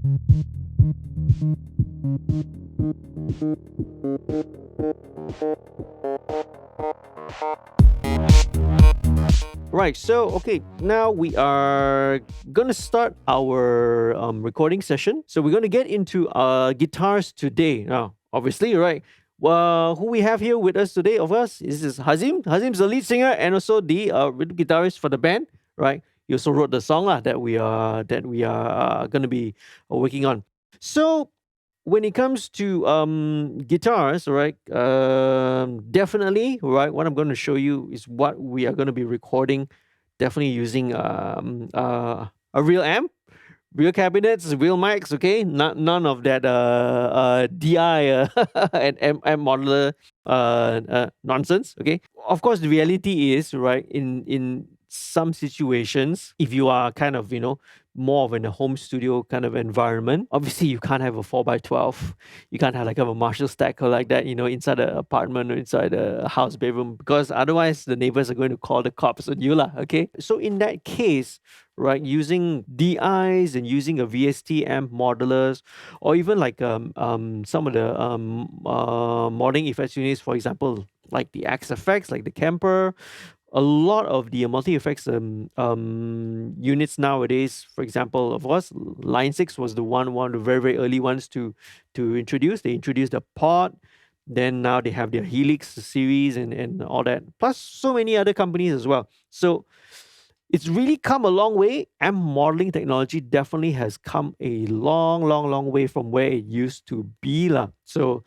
Right, so okay, now we are gonna start our recording session. So we're gonna get into guitars today. Now, obviously, right? Well, who we have here with us today, of course, this is Hazim. Hazim's the lead singer and also the rhythm guitarist for the band, right? He also wrote the song that we are gonna be working on. So when it comes to guitars, right? Definitely, right. What I'm going to show you is what we are going to be recording. Definitely using a real amp, real cabinets, real mics. Okay, not none of that DI and M modeler nonsense. Okay, of course, the reality is right in some situations, if you are kind of more of in a home studio kind of environment, obviously you can't have a 4x12. You can't have like a Marshall stacker like that, inside the apartment or inside the house bedroom, because otherwise the neighbors are going to call the cops on you lah. Okay, so in that case, right, using DIs and using a VST amp modelers, or even like some of the modding effects units, for example, like the X effects, like the Kemper, a lot of the multi effects units nowadays. For example, of course, Line 6 was the one of the very very early ones to introduce. They introduced the Pod. Then now they have their Helix series and all that. Plus so many other companies as well. So it's really come a long way. Amp modeling technology definitely has come a long way from where it used to be lah. So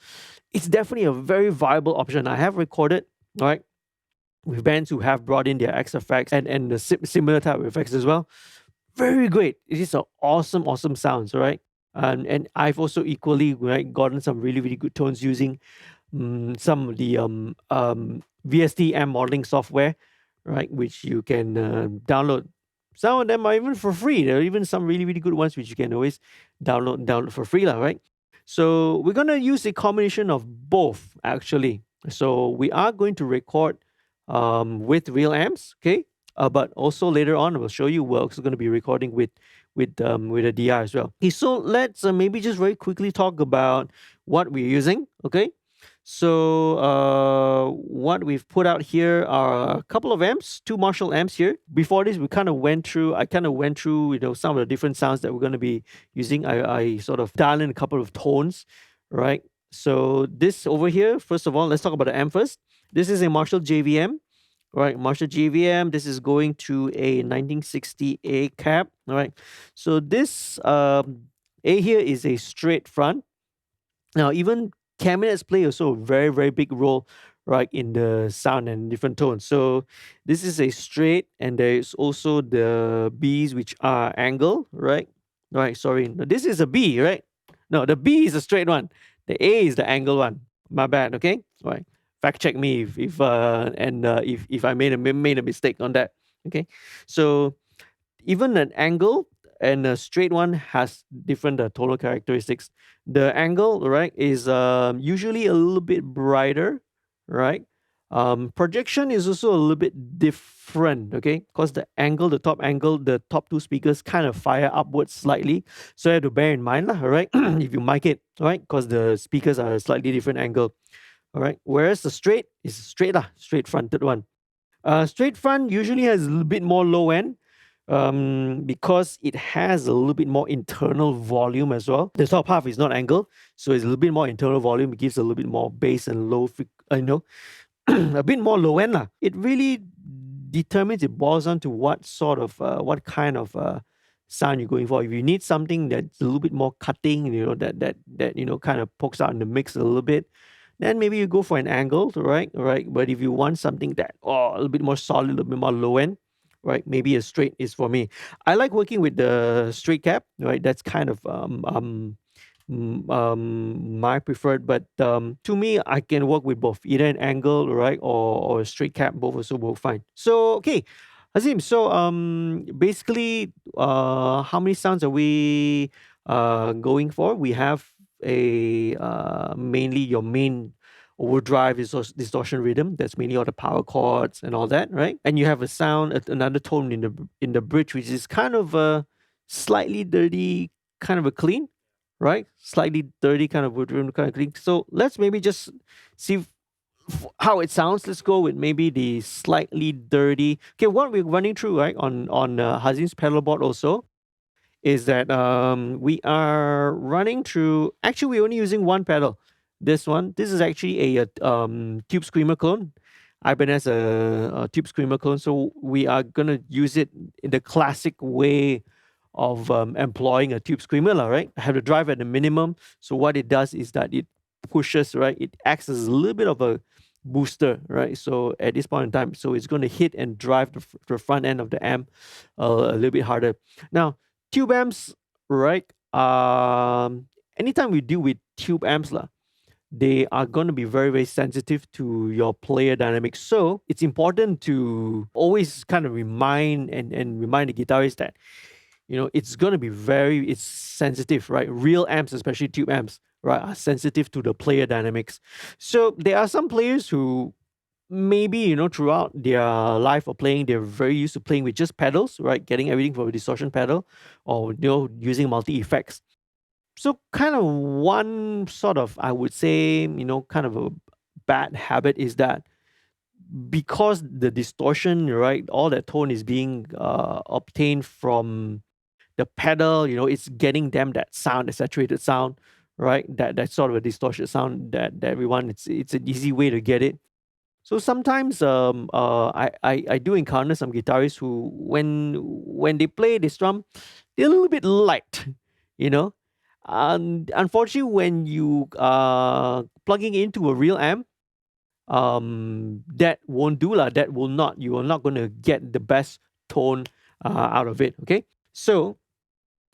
it's definitely a very viable option. I have recorded, all right, with bands who have brought in their X effects and the similar type of effects as well. Very great. It is an awesome sounds, right? And I've also equally, right, gotten some really really good tones using some of the VST amp modeling software, right, which you can download. Some of them are even for free. There are even some really really good ones which you can always download for free, lah, right? So we're gonna use a combination of both actually. So we are going to record with real amps, okay? But also later on, we'll show you we're also going to be recording with a DI as well. Okay, so let's maybe just very quickly talk about what we're using, okay? So what we've put out here are a couple of amps, two Marshall amps here. Before this, I kind of went through some of the different sounds that we're going to be using. I sort of dial in a couple of tones, right? So this over here, first of all, let's talk about the amp first. This is a Marshall JVM, right? Marshall JVM. This is going to a 1960A cab, all right? So this A here is a straight front. Now, even cabinets play also a very, very big role, right, in the sound and different tones. So this is a straight, and there is also the Bs, which are angle, right? Right, sorry. No, this is a B, right? No, the B is a straight one. The A is the angle one. My bad, okay? All right. Fact check me if I made a mistake on that. Okay. So even an angle and a straight one has different tonal characteristics. The angle, right, is usually a little bit brighter, right? Projection is also a little bit different, okay? Because the top two speakers kind of fire upwards slightly. So you have to bear in mind, lah, all right? If you mic it, all right? Because the speakers are a slightly different angle, all right? Whereas the straight is straight fronted one. Straight front usually has a little bit more low end, because it has a little bit more internal volume as well. The top half is not angled, so it's a little bit more internal volume. It gives a little bit more bass and low, a bit more low end lah. It really determines, it boils down to what kind of sound you're going for. If you need something that's a little bit more cutting, that kind of pokes out in the mix a little bit, then maybe you go for an angle, right? But if you want something that a little bit more solid, a little bit more low end, right? Maybe a straight is for me. I like working with the straight cap, right? That's kind of my preferred, but to me, I can work with both, either an angle, right, or a straight cap. Both also work fine. So okay, Azim. So basically, how many sounds are we going for? We have a mainly your main overdrive distortion rhythm. That's mainly all the power chords and all that, right? And you have a sound, another tone in the bridge, which is kind of a slightly dirty kind of a clean, right? Slightly dirty, kind of woodwind, kind of clean. So let's maybe just see how it sounds. Let's go with maybe the slightly dirty. Okay, what we're running through, right, on Hazim's pedal board also is that we are running through. Actually, we're only using one pedal. This is actually a Tube Screamer clone. Ibanez a Tube Screamer clone, so we are gonna use it in the classic way of employing a Tube Screamer, lah, right? I have to drive at the minimum. So what it does is that it pushes, right? It acts as a little bit of a booster, right? So at this point in time, so it's going to hit and drive the front end of the amp a little bit harder. Now, tube amps, right? Anytime we deal with tube amps, lah, they are going to be very, very sensitive to your player dynamics. So it's important to always kind of and remind the guitarist that, it's going to be it's sensitive, right? Real amps, especially tube amps, right, are sensitive to the player dynamics. So there are some players who maybe, throughout their life of playing, they're very used to playing with just pedals, right? Getting everything from a distortion pedal or, using multi effects. So kind of one sort of, I would say, kind of a bad habit is that because the distortion, right, all that tone is being obtained from the pedal, it's getting them that sound, the saturated sound, right? That sort of a distorted sound that everyone, it's an easy way to get it. So sometimes I do encounter some guitarists who when they play this drum, they're a little bit light, you know. And unfortunately, when you plugging into a real amp, that won't do lah. That will not. You are not going to get the best tone out of it. Okay, so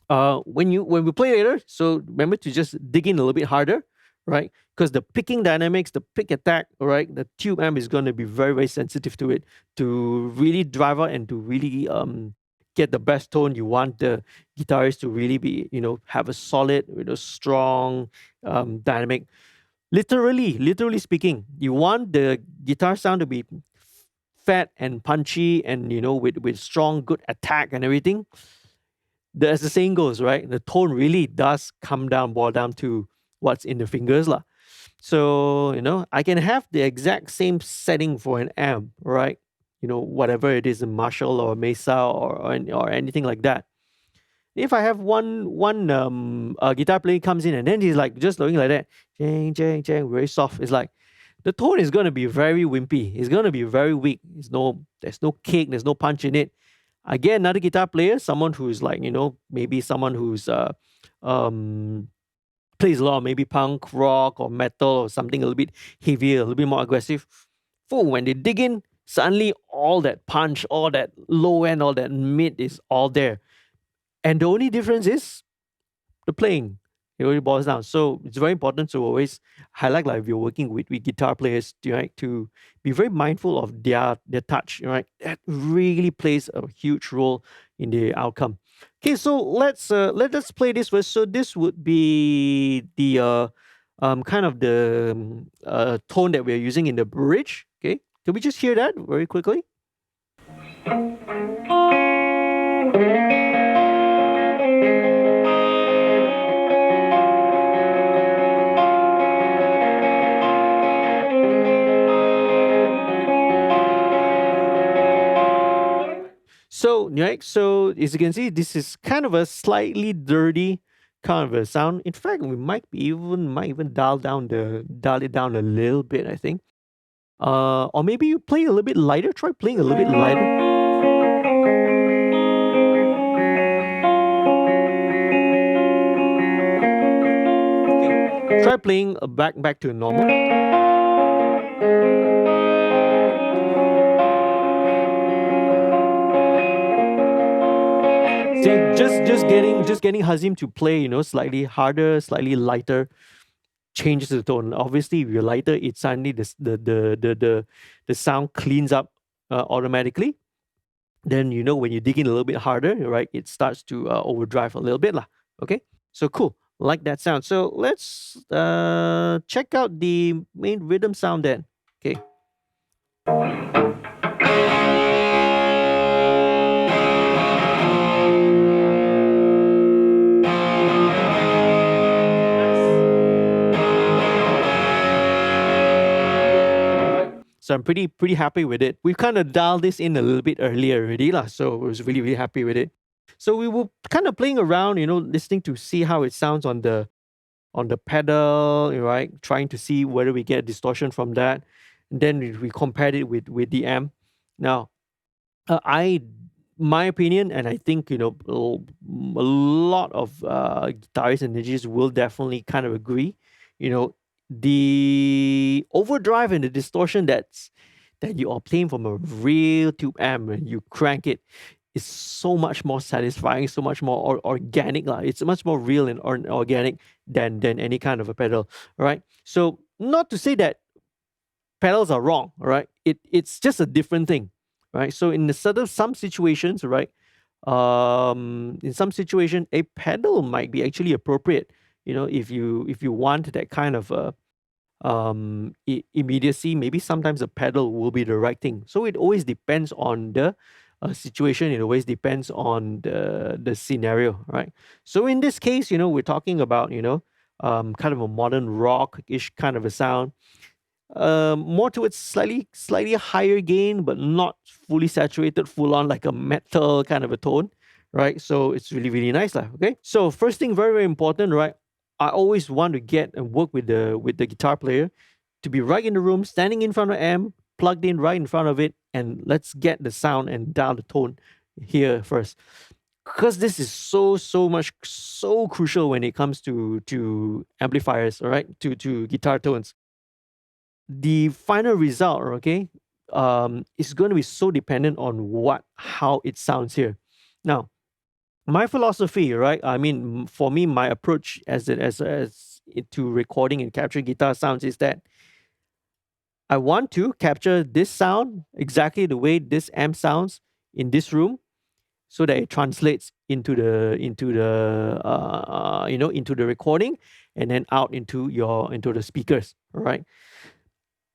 when we play later, so remember to just dig in a little bit harder, right? Because the picking dynamics, the pick attack, right, the tube amp is going to be very, very sensitive to it to really drive out and to really get the best tone. You want the guitarist to really be, have a solid, strong dynamic. Literally speaking, you want the guitar sound to be fat and punchy and, with strong, good attack and everything. As the saying goes, right, the tone really does boil down to what's in the fingers, lah. So, I can have the exact same setting for an amp, right? Whatever it is, a Marshall or a Mesa or anything like that. If I have one guitar player comes in and then he's like just looking like that, jang, jang, jang, very soft. It's like the tone is going to be very wimpy. It's going to be very weak. There's no kick, there's no punch in it. I get another guitar player, someone who's like, maybe someone who's plays a lot of maybe punk, rock, or metal, or something a little bit heavier, a little bit more aggressive. When they dig in, suddenly all that punch, all that low end, all that mid is all there. And the only difference is the playing. It really boils down. So it's very important to always highlight, like if you're working with guitar players, right, to be very mindful of their touch, right? That really plays a huge role in the outcome. Okay, so let's play this first. So this would be the kind of the tone that we're using in the bridge. Okay, can we just hear that very quickly? So, right, so as you can see, this is kind of a slightly dirty kind of a sound. In fact, we might even dial it down a little bit, I think. Or maybe you play a little bit lighter. Try playing a little bit lighter. Okay. Try playing back to normal. See, just getting Hazim to play, slightly harder, slightly lighter, changes the tone. Obviously, if you're lighter, it suddenly the sound cleans up automatically. Then when you dig in a little bit harder, right, it starts to overdrive a little bit, lah. Okay, so cool, like that sound. So let's check out the main rhythm sound then. Okay. So I'm pretty happy with it. We've kind of dialed this in a little bit earlier already, lah. So I was really happy with it. So we were kind of playing around, listening to see how it sounds on the pedal, right? Trying to see whether we get distortion from that. And then we compared it with the amp. Now, I my opinion, and I think a lot of guitarists and DJs will definitely kind of agree. The overdrive and the distortion that you are playing from a real tube amp when you crank it is so much more satisfying, so much more organic. It's much more real and organic than any kind of a pedal, right? So not to say that pedals are wrong, right? It's just a different thing, right? So in some situations, right, in some situation, a pedal might be actually appropriate. If you want that kind of immediacy, maybe sometimes a pedal will be the right thing. So it always depends on the situation. It always depends on the scenario, right? So in this case, we're talking about kind of a modern rock-ish kind of a sound, more towards slightly higher gain, but not fully saturated, full on like a metal kind of a tone, right? So it's really nice, lah. Okay. So first thing, very important, right? I always want to get and work with the guitar player to be right in the room, standing in front of amp, plugged in right in front of it, and let's get the sound and dial the tone here first. Because this is so crucial when it comes to amplifiers, all right, to guitar tones. The final result, okay, is going to be so dependent on how it sounds here. Now, my philosophy, right? I mean, for me, my approach as to recording and capturing guitar sounds is that I want to capture this sound exactly the way this amp sounds in this room, so that it translates into the recording, and then out into the speakers, right?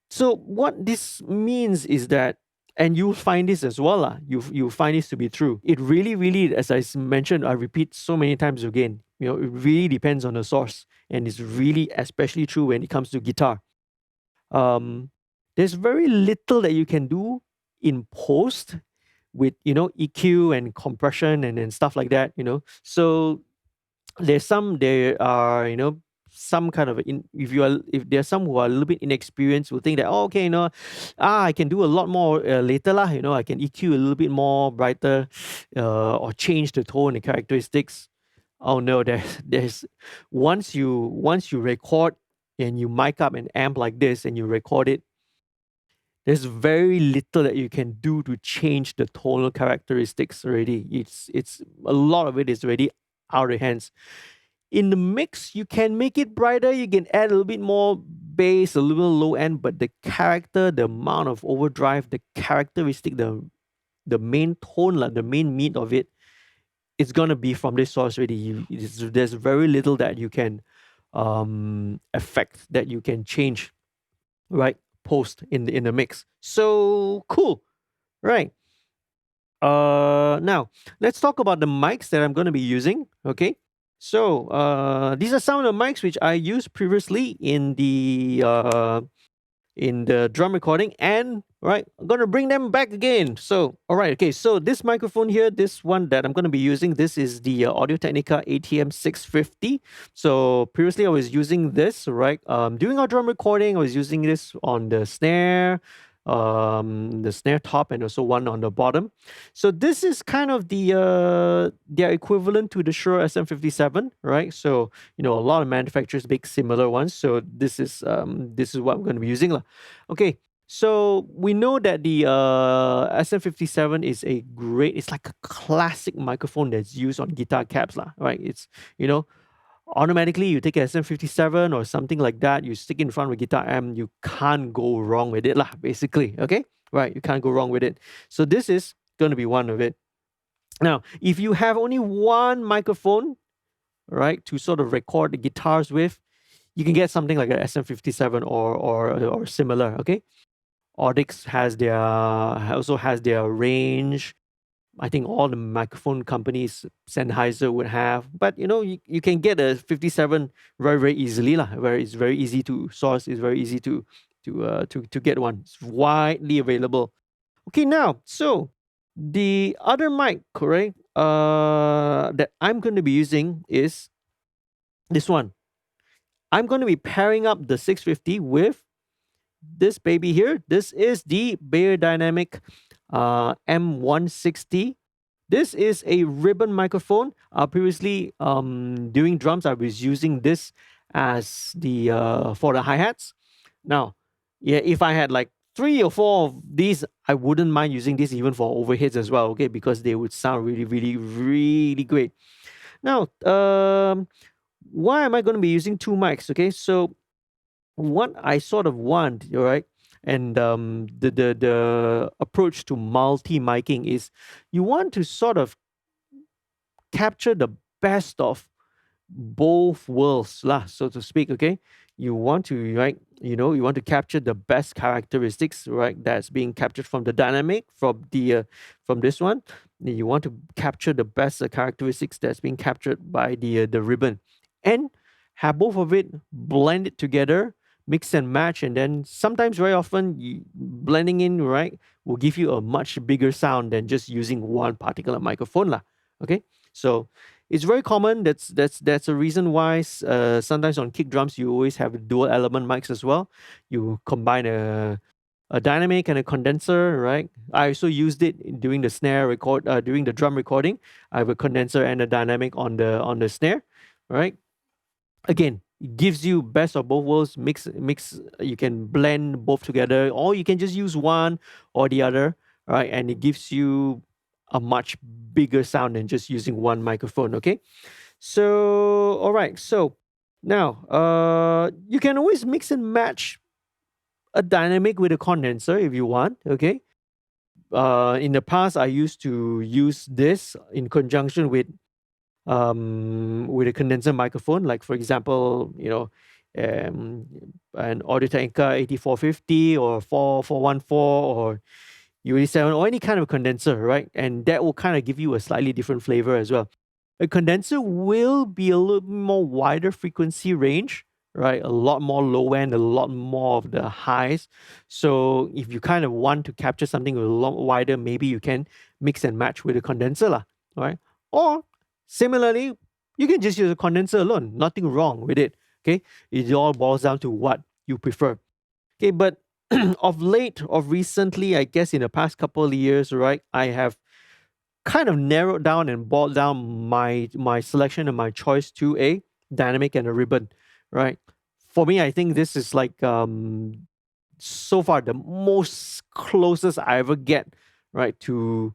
So what this means is that, and you'll find this as well, you'll find this to be true. It really, as I mentioned, I repeat so many times again, it really depends on the source, and it's really especially true when it comes to guitar. There's very little that you can do in post with EQ and compression and stuff like that. So there are some kind of if there are some who are a little bit inexperienced, will think that, oh, okay, I can do a lot more later lah. I can EQ a little bit more brighter, or change the tone and characteristics. Oh no, there's once you record and you mic up an amp like this and you record it, there's very little that you can do to change the tonal characteristics already. It's a lot of it is already out of hands. In the mix, you can make it brighter, you can add a little bit more bass, a little low end, but the character, the amount of overdrive, the characteristic, the main tone, like the main meat of it, it's gonna be from this source already. There's very little that you can affect, that you can change, right? Post in the mix. So cool, right? Now let's talk about the mics that I'm going to be using. Okay, so these are some of the mics which I used previously in the drum recording, and right, I'm gonna bring them back again. So all right, okay, so this microphone here, this one that I'm gonna be using, this is the Audio Technica ATM 650. So previously I was using this, right, during our drum recording I was using this on the snare top, and also one on the bottom. So this is kind of their equivalent to the Shure SM57, right? So a lot of manufacturers make similar ones. So this is what I'm going to be using, lah. Okay, so we know that the SM57 is it's like a classic microphone that's used on guitar cabs, lah, right? It's automatically you take a SM57 or something like that, you stick in front of a guitar amp, you can't go wrong with it lah, basically. Okay, right, you can't go wrong with it. So this is going to be one of it. Now, if you have only one microphone, right, to sort of record the guitars with, you can get something like an SM57 or similar. Okay, Audix also has their range. I think all the microphone companies, Sennheiser would have, but you can get a 57 very easily lah. It's very easy to source. It's very easy to to get one. It's widely available. Okay, now so the other mic, correct? That I'm going to be using is this one. I'm going to be pairing up the 650 with this baby here. This is the Beyerdynamic M160. This is a ribbon microphone. Previously, during drums, I was using this as the for the hi-hats. Now, yeah, if I had like 3 or 4 of these, I wouldn't mind using this even for overheads as well, okay, because they would sound really, really, really great. Now, why am I going to be using 2 mics? Okay, so what I sort of want, all right, and the approach to multi miking is you want to sort of capture the best of both worlds lah, so to speak. Okay, you want to, right, you want to capture the best characteristics, right, that's being captured from the dynamic, from this one. You want to capture the best characteristics that's being captured by the ribbon, and have both of it blended together, mix and match, and then sometimes, very often, blending in, right, will give you a much bigger sound than just using one particular microphone lah. Okay, so it's very common. That's a reason why sometimes on kick drums you always have dual element mics as well. You combine a dynamic and a condenser, right? I also used it during the during the drum recording. I have a condenser and a dynamic on the snare, right? Again, it gives you best of both worlds. Mix. You can blend both together, or you can just use one or the other, right? And it gives you a much bigger sound than just using one microphone. Okay, so all right, so now you can always mix and match a dynamic with a condenser if you want. Okay, in the past I used to use this in conjunction with a condenser microphone, like for example, an Audio-Technica 8450 or 4414 or UE7 or any kind of condenser, right? And that will kind of give you a slightly different flavor as well. A condenser will be a little more wider frequency range, right? A lot more low end, a lot more of the highs. So if you kind of want to capture something a lot wider, maybe you can mix and match with a condenser, lah, right? Or similarly, you can just use a condenser alone. Nothing wrong with it. Okay, it all boils down to what you prefer. Okay, but of late, of recently, I guess in the past couple of years, right, I have kind of narrowed down and boiled down my selection and my choice to a dynamic and a ribbon, right? For me, I think this is like so far the most closest I ever get, right, to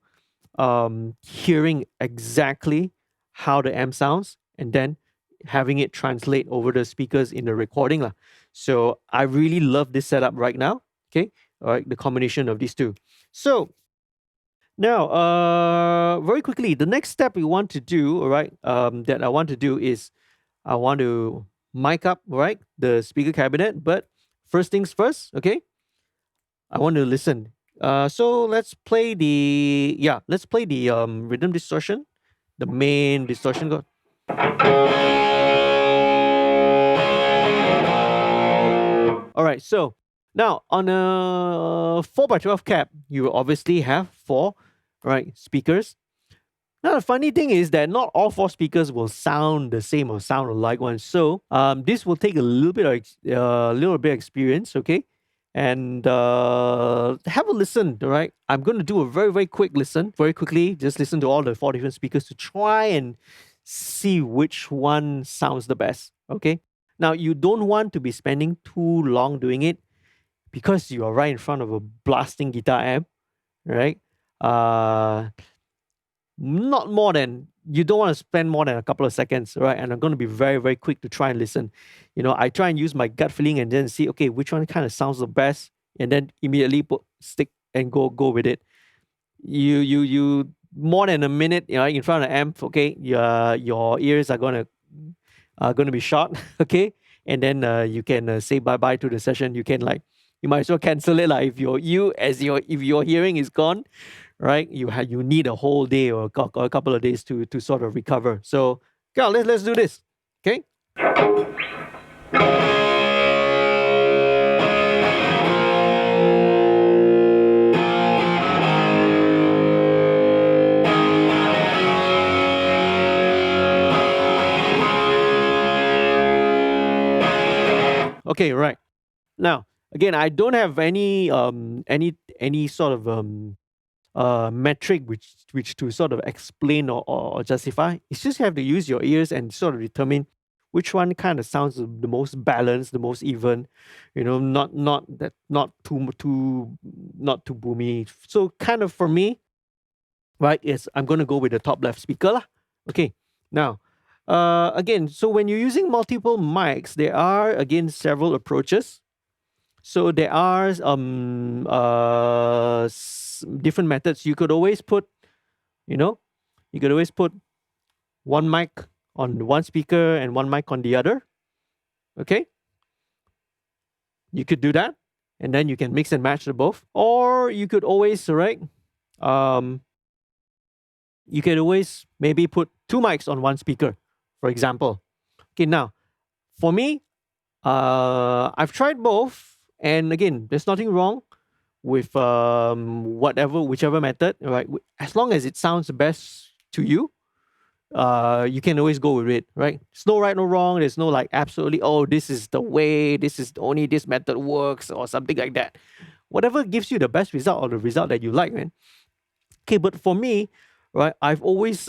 hearing exactly how the amp sounds and then having it translate over the speakers in the recording lah. So I really love this setup right now. Okay, all right, the combination of these two. So now, very quickly, the next step we want to do, all right, that I want to do is I want to mic up, right, the speaker cabinet. But first things first, okay, I want to listen. So let's play the rhythm distortion, the main distortion. All right, so now on a 4x12 cap, you obviously have 4, right, speakers. Now the funny thing is that not all 4 speakers will sound the same or sound alike one. So this will take a little bit of experience, okay, and have a listen. All right, I'm going to do a very, very quick listen, very quickly. Just listen to all the 4 different speakers to try and see which one sounds the best. Okay. Now you don't want to be spending too long doing it because you are right in front of a blasting guitar amp, right? Not more than, you don't want to spend more than a couple of seconds, right? And I'm going to be very, very quick to try and listen. I try and use my gut feeling and then see, okay, which one kind of sounds the best, and then immediately stick and go with it. You more than a minute, in front of the amp, okay, your ears are gonna be shot, okay, and then you can say bye bye to the session. You can you might as well cancel it if your hearing is gone, right? You need a whole day or a couple of days to sort of recover. So yeah, let's do this, okay? Okay, right. Now, again, I don't have any sort of metric which to sort of explain or justify. It's just you have to use your ears and sort of determine which one kind of sounds the most balanced, the most even, not too boomy. So kind of for me, right, is I'm gonna go with the top left speaker lah. Okay, now again, so when you're using multiple mics, there are again several approaches. So there are different methods. You could always put, you know, you could always put one mic on one speaker and one mic on the other. Okay, you could do that, and then you can mix and match the both. Or you could always, right? Um, you can always maybe put two mics on one speaker, for example. Okay, now for me, I've tried both, and again, there's nothing wrong with whichever method, right? As long as it sounds best to you, you can always go with it, right? There's no right, no wrong. There's no like absolutely, oh, this is the way, this is only this method works, or something like that. Whatever gives you the best result or the result that you like, man. Okay, but for me, right, I've always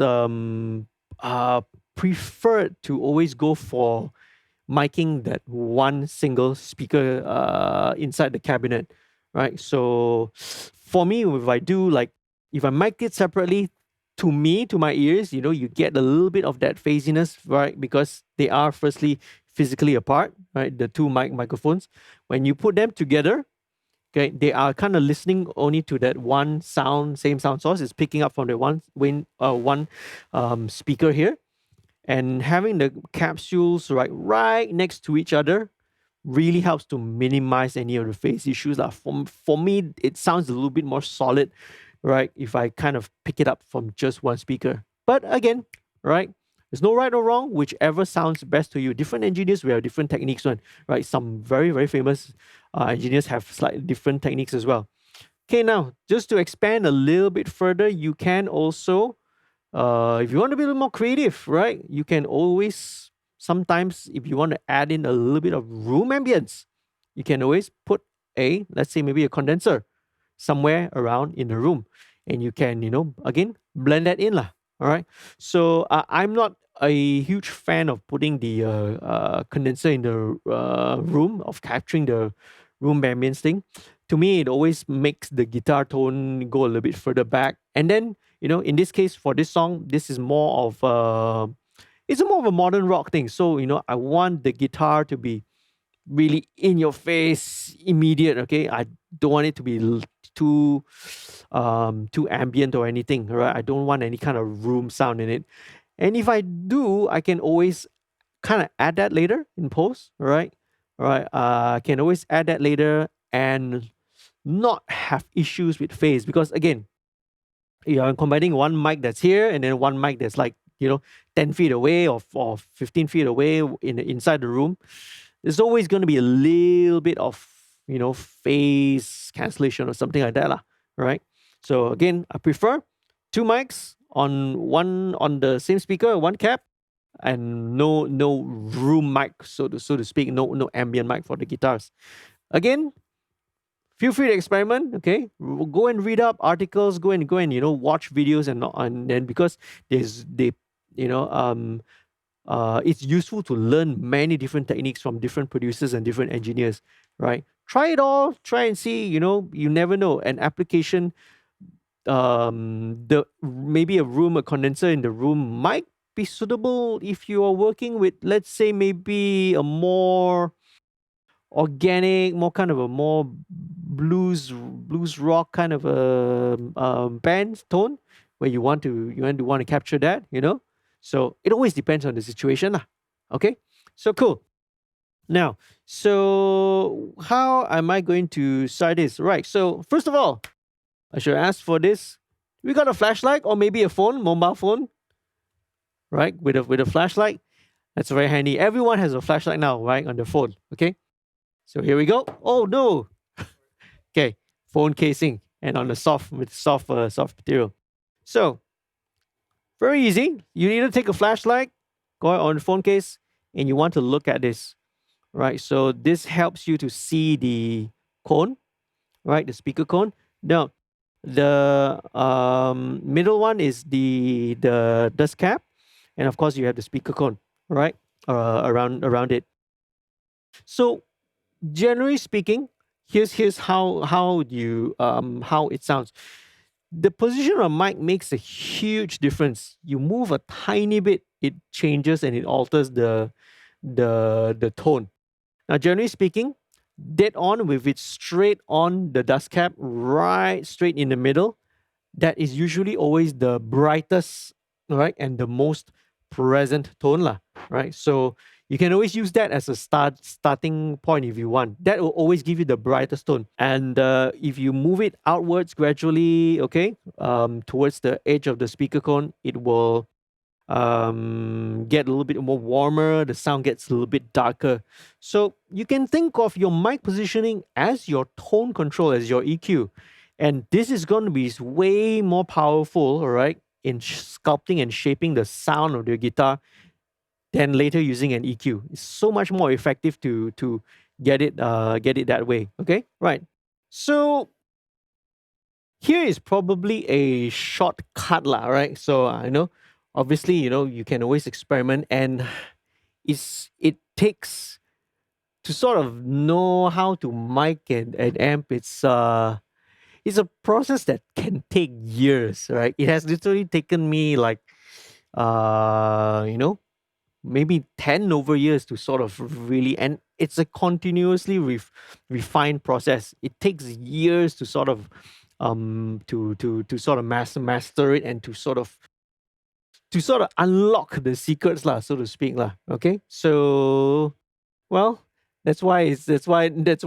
preferred to always go for miking that one single speaker inside the cabinet, right? So for me, if I do like, if I mic it separately, to me, to my ears, you get a little bit of that phasiness, right? Because they are firstly physically apart, right? The two microphones. When you put them together, okay, they are kind of listening only to that one sound, same sound source. It's picking up from the one speaker here, and having the capsules right next to each other really helps to minimize any of the phase issues. For me, it sounds a little bit more solid, right? If I kind of pick it up from just one speaker. But again, right? There's no right or wrong, whichever sounds best to you. Different engineers, we have different techniques, one, right? Some very, very famous engineers have slightly different techniques as well. Okay, now, just to expand a little bit further, you can also if you want to be a little more creative, right? You can always, sometimes, if you want to add in a little bit of room ambience, you can always put let's say maybe a condenser somewhere around in the room. And you can, again, blend that in lah. All right. So I'm not a huge fan of putting the condenser in the room, of capturing the room ambience thing. To me, it always makes the guitar tone go a little bit further back. And then, in this case, for this song, this is more of it's more of a modern rock thing. So, I want the guitar to be really in your face, immediate. Okay, I don't want it to be too ambient or anything. Right, I don't want any kind of room sound in it. And if I do, I can always kind of add that later in post. Right, I can always add that later and not have issues with phase, because again, you're combining one mic that's here and then one mic that's like 10 feet away or 15 feet away inside the room. There's always going to be a little bit of phase cancellation or something like that lah, right? So again, I prefer two mics on the same speaker, one cap, and no room mic, so to speak, no ambient mic for the guitars. Again, feel free to experiment. Okay, go and read up articles, go and watch videos, and then, because it's useful to learn many different techniques from different producers and different engineers, right? Try it all, try and see. You never know, an application, maybe a condenser in the room might be suitable if you are working with, let's say, maybe a more organic, more kind of a more blues rock kind of a band tone, where you want to capture that. So it always depends on the situation lah. Okay, so cool. Now, so how am I going to start this? Right, so first of all, I should ask for this. We got a flashlight or maybe a phone, mobile phone, right? With a flashlight. That's very handy. Everyone has a flashlight now, right, on their phone. Okay, so here we go. Oh no. Okay, phone casing and on the soft material. So very easy. You need to take a flashlight, go on the phone case, and you want to look at this, right? So this helps you to see the cone, right? The speaker cone. Now, the middle one is the dust cap, and of course you have the speaker cone, right? Around it. So generally speaking, here's how it sounds. The position of mic makes a huge difference. You move a tiny bit, it changes and it alters the tone. Now, generally speaking, dead on with it straight on the dust cap, right straight in the middle, that is usually always the brightest, right, and the most present tone, lah, right? So you can always use that as a starting point if you want. That will always give you the brightest tone. And if you move it outwards gradually, okay, towards the edge of the speaker cone, it will get a little bit more warmer, the sound gets a little bit darker. So you can think of your mic positioning as your tone control, as your EQ. And this is going to be way more powerful, all right, in sculpting and shaping the sound of the guitar than later using an EQ. It's so much more effective to get it that way. Okay, right. So here is probably a shortcut, lah, right? So I know, obviously, you can always experiment, and it takes to sort of know how to mic and amp. It's a process that can take years, right? It has literally taken me like maybe 10 over years to sort of really, and it's a continuously refined process. It takes years to sort of to sort of master it, and to sort of unlock the secrets, lah, so to speak, lah. Okay, so well, that's why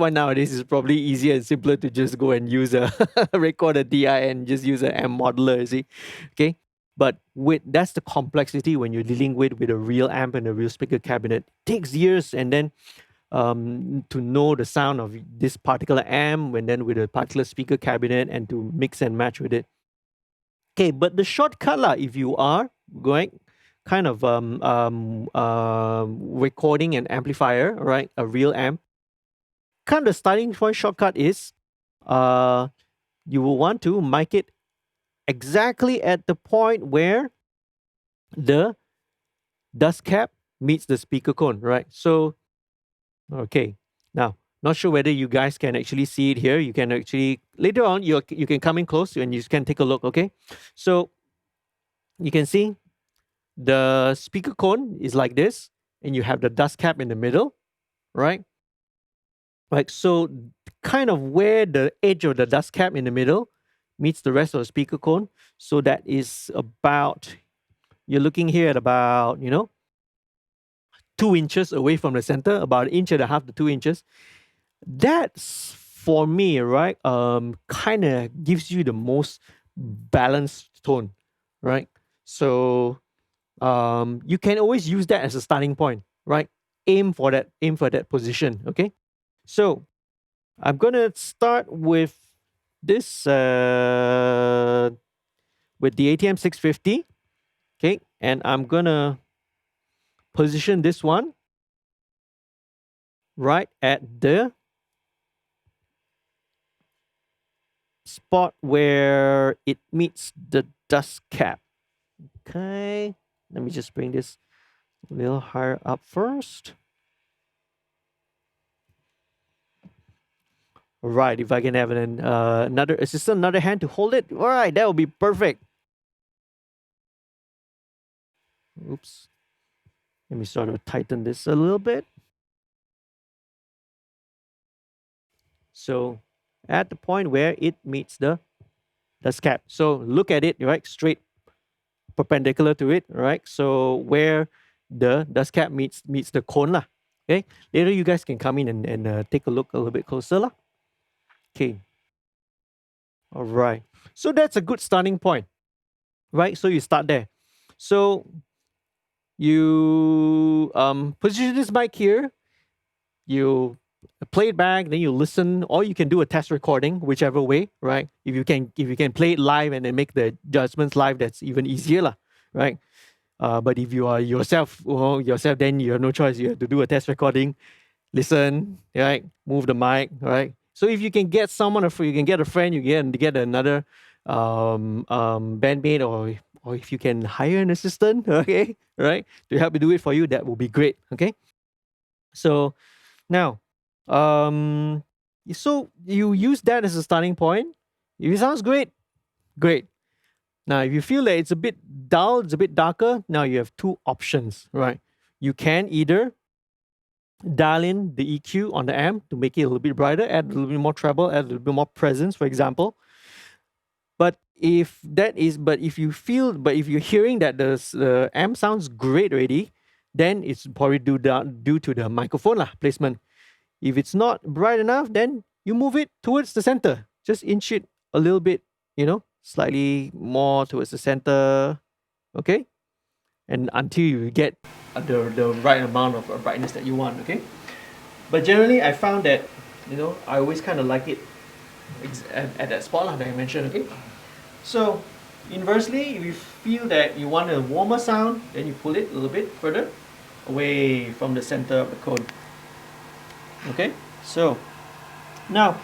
nowadays it's probably easier and simpler to just go and use a record a DI and just use an amp modeler, you see. Okay. But that's the complexity when you're dealing with a real amp and a real speaker cabinet. It takes years, and then to know the sound of this particular amp, and then with a particular speaker cabinet, and to mix and match with it. Okay, but the shortcut, lah, if you are going kind of recording an amplifier, right, a real amp, kind of starting point shortcut is you will want to mic it exactly at the point where the dust cap meets the speaker cone, right? So, okay, now not sure whether you guys can actually see it here. You can actually later on you can come in close and you can take a look. Okay, so you can see the speaker cone is like this, and you have the dust cap in the middle, right? Like so, kind of where the edge of the dust cap in the middle meets the rest of the speaker cone. So that is about, you're looking here at about 2 inches away from the center, about 1.5 to 2 inches. That's for me, right? Kind of gives you the most balanced tone, right? So you can always use that as a starting point, right? Aim for that position. Okay, so I'm gonna start with this with the ATM 650. Okay, and I'm gonna position this one right at the spot where it meets the dust cap. Okay, let me just bring this a little higher up first. All right, if I can have another assistant, another hand to hold it. All right, that would be perfect. Oops. Let me sort of tighten this a little bit. So at the point where it meets the dust cap. So look at it, right? Straight perpendicular to it, right? So where the dust cap meets the cone, lah. Okay. Later you guys can come in and take a look a little bit closer, lah. Okay. All right. So that's a good starting point, right? So you start there. So you position this mic here. You play it back, then you listen, or you can do a test recording, whichever way, right? If you can play it live and then make the adjustments live, that's even easier, lah, right? But if you are yourself, then you have no choice. You have to do a test recording, listen, right? Move the mic, right? So if you can get someone, if you can get a friend, you get another bandmate, or if you can hire an assistant, okay, right, to help you do it for you, that will be great. Okay. So now, um, so you use that as a starting point. If it sounds great, great. Now, if you feel that it's a bit dull, it's a bit darker, now you have two options, right? You can either dial in the EQ on the amp to make it a little bit brighter, add a little bit more treble, add a little bit more presence, for example. But if you feel, but if you're hearing that the amp sounds great already, then it's probably due to the microphone lah, placement. If it's not bright enough, then you move it towards the center. Just inch it a little bit, slightly more towards the center, okay? And until you get the right amount of brightness that you want, okay? But generally, I found that, I always kind of like it at that spot that I mentioned, okay? So, inversely, if you feel that you want a warmer sound, then you pull it a little bit further away from the center of the cone. Okay? So, now,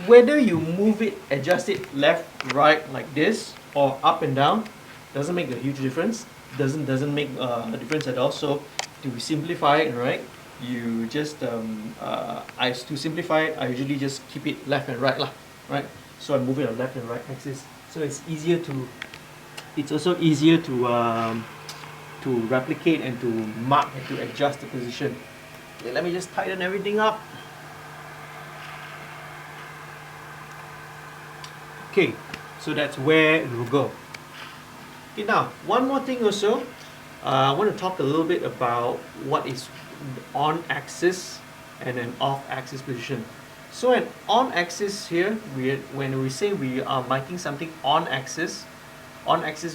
whether you move it, adjust it left, right, like this, or up and down, doesn't make a huge difference. Doesn't make a difference at all. So, to simplify it, right, you just to simplify it, I usually just keep it left and right lah, right? So I move it on left and right axis. So it's also easier to replicate and to mark and to adjust the position. Okay, let me just tighten everything up. Okay, so that's where it will go. Okay, now one more thing also, I want to talk a little bit about what is on axis and an off axis position. So an on axis here, when we say we are miking something on axis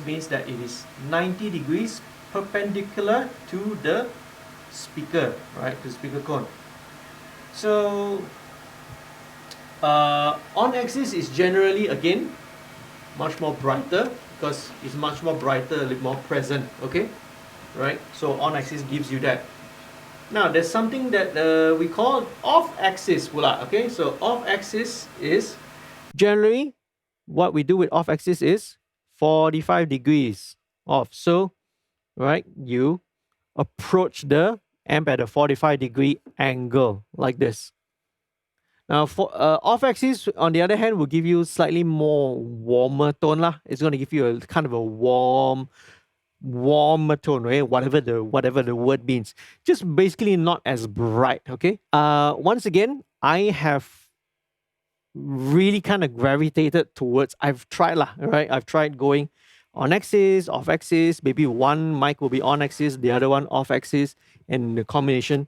means that it is 90 degrees perpendicular to the speaker, right, to the speaker cone. So on axis is generally, again, much more brighter because it's much more brighter, a little more present, okay, right? So on axis gives you that. Now, there's something that we call off-axis pula, okay? So off-axis is, generally, what we do with off-axis is 45 degrees off. So, right, you approach the amp at a 45-degree angle, like this. Now, for off-axis, on the other hand, will give you slightly more warmer tone lah. It's going to give you a kind of a warmer tone, right? Whatever the word means. Just basically not as bright, okay? Once again, I have really kind of gravitated towards, I've tried lah, right? I've tried going on axis, off axis, maybe one mic will be on axis, the other one off axis, and the combination.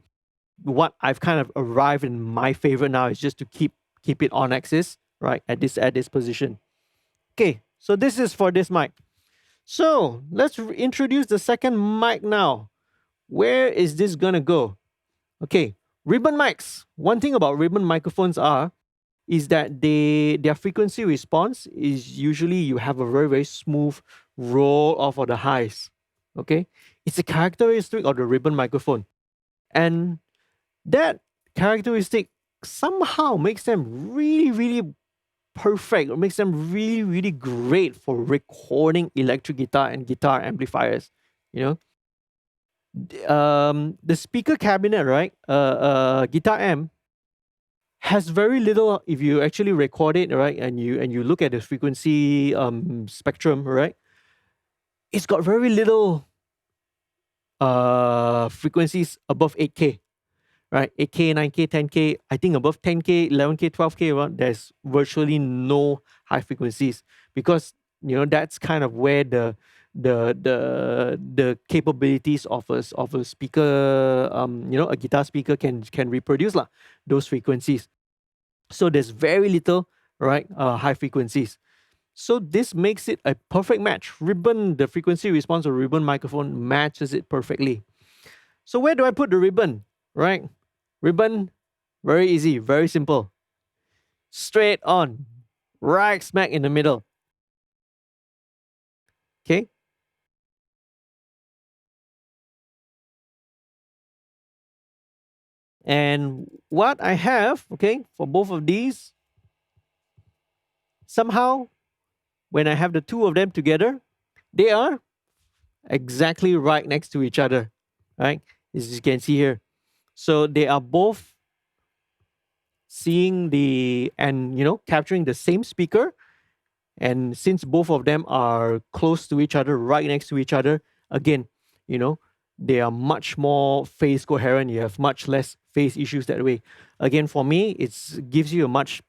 What I've kind of arrived in my favorite now is just to keep it on axis, right? At this position. Okay, so this is for this mic. So let's introduce the second mic now. Where is this gonna go? Okay, ribbon mics. One thing about ribbon microphones is that their frequency response is usually you have a very, very smooth roll off of the highs. Okay, it's a characteristic of the ribbon microphone, and that characteristic somehow makes them really, really perfect, or makes them really, really great for recording electric guitar and guitar amplifiers. You know, the speaker cabinet, right? Guitar amp has very little. If you actually record it, right, and you look at the frequency spectrum, right, it's got very little frequencies above 8K, right? 8K, 9K, 10K. I think above 10K, 11K, 12K, right, there's virtually no high frequencies, because that's kind of where the capabilities of a speaker, a guitar speaker can reproduce lah, those frequencies. So there's very little, right, high frequencies. So this makes it a perfect match. The frequency response of ribbon microphone matches it perfectly. So where do I put the ribbon, right? Ribbon, very easy, very simple. Straight on, right smack in the middle. Okay. And what I have, okay, for both of these, somehow when I have the two of them together, they are exactly right next to each other, right? As you can see here. So they are both seeing the and capturing the same speaker. And since both of them are close to each other, right next to each other, again, you know, they are much more phase coherent. You have much less phase issues that way. Again, for me, it gives you a much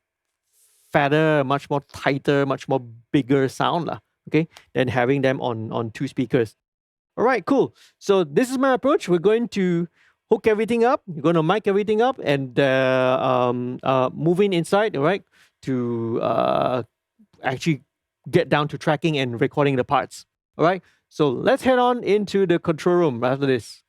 fatter, much more tighter, much more bigger sound, lah, okay, than having them on two speakers. All right, cool. So this is my approach. We're going to hook everything up. We're going to mic everything up and move in inside, all right, to actually get down to tracking and recording the parts. All right. So let's head on into the control room after this.